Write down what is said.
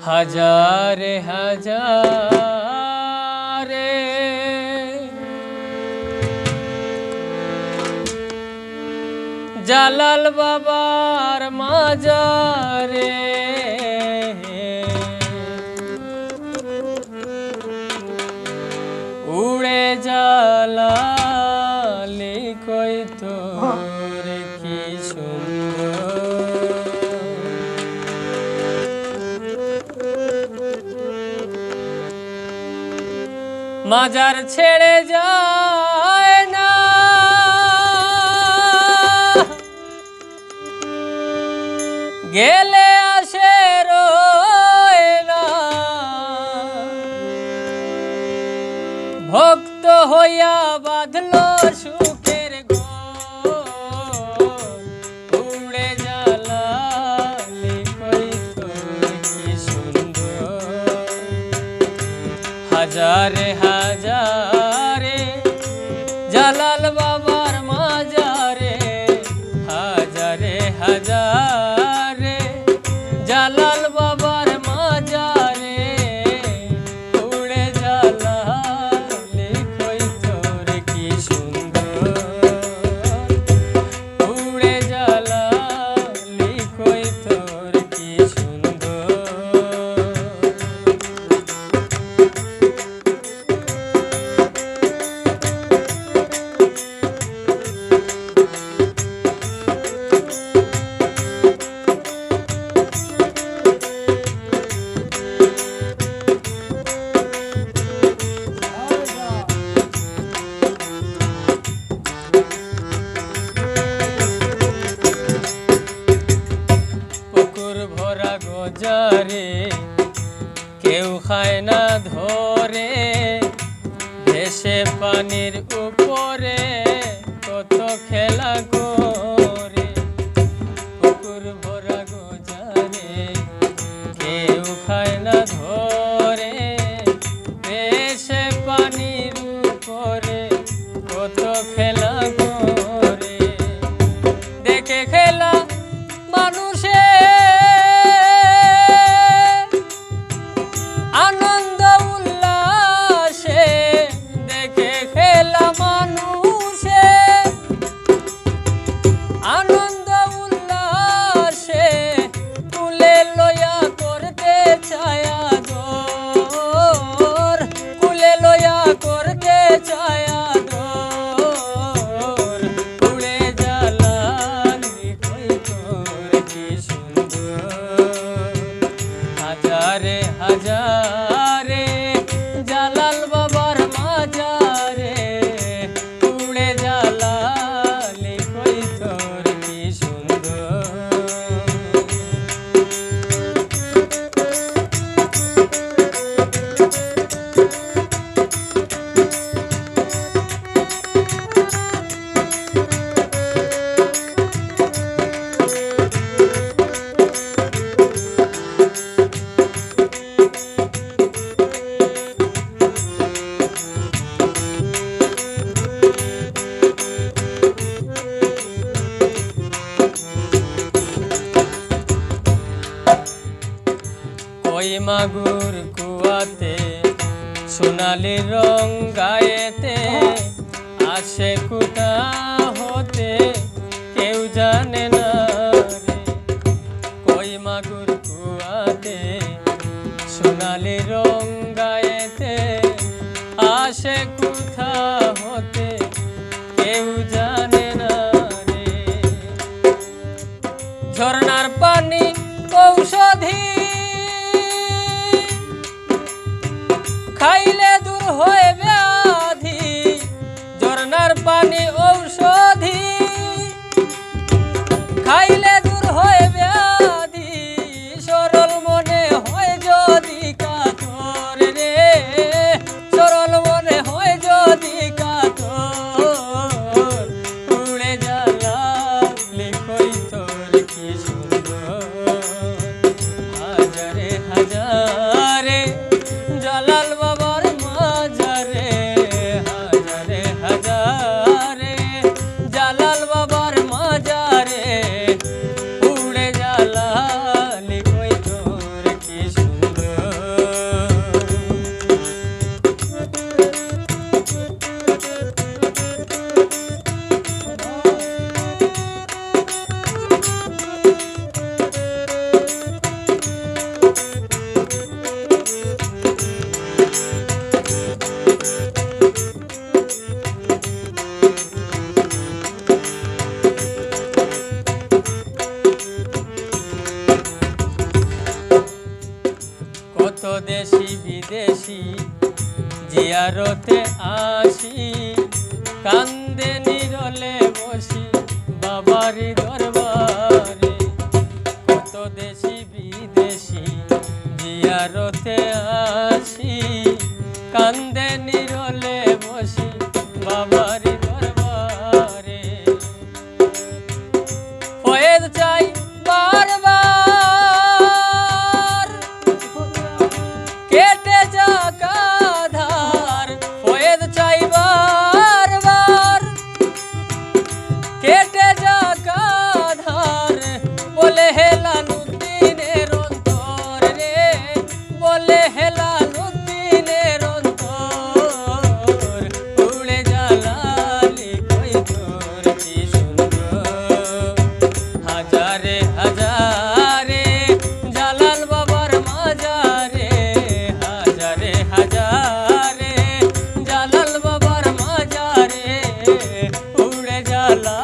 হাজারে হাজারে জালাল বাবার মাজারে উড়ে জালালি কই তোর কি সুন্দর মাজার ছেড়ে যায় না গেলে আসে রয় না ভক্ত হইয়া বাঁধলো সুখের উড়ে জালালি কই তোর কি সুন্দর হাজারে হাজারে জালাল বাবার মাজারে হাজারে হাজারে জালাল বাবার মাজারে উড়ে জালালি কই তোর কি সুন্দর উড়ে জালালি কই তোর কি সুন্দর ভরা গজারে কেউ খায় না ধরে ভেসে পানির উপরে কত খেলা করে পুকুর ভরা গজারে কেউ খায় না ধরে ভেসে পানির উপরে কত খেলা করে দেখে খেলা মানুষে আনন্দ উল্লাসে দেখে খেলা মানুষে আনন্দ উল্লাসে কুলে লয়া করতে ছায়া দোর কুলে লয়া করতে ছায়া দোর উড়ে জালালি কই তোর কি সুন্দর হাজারে হাজারে জালাল বাবার মাজারে উড়ে জালালি কই তোর কি সুন্দর কই মাগুর কুয়াতে সোনালি রং গায়েতে আসে কোথা হতে কেউ জানে না রে কই মাগুর কুয়াতে সোনালি রং গায়েতে আসে কোথা হতে কেউ জানে না রে ঝরনার পানি ঔষধি খাইলে দূর হয় ব্যাধি ঝরনার পানি ঔষধ জিয়ারতে আসি কান্দে নিরলে বসি বাবারি দরবারে কত দেশি বিদেশি জিয়ারতে আসি কান্দে নিরলে বসি বাবারি দরবারে ফয়েজ চাই বারবার কেটে যাক আধার ফয়েজ চাই বারবার কেটে যাক আধার বলে হেলালুদ্দিনের অন্তর রে বলে হেলালুদ্দিনের অন্তর উড়ে জালালি কই তোর কি সুন্দর হাজারে হাজারে জালাল বাবার মাজারে হাজারে হাজারে জালাল বাবার মাজারে উড়ে জালা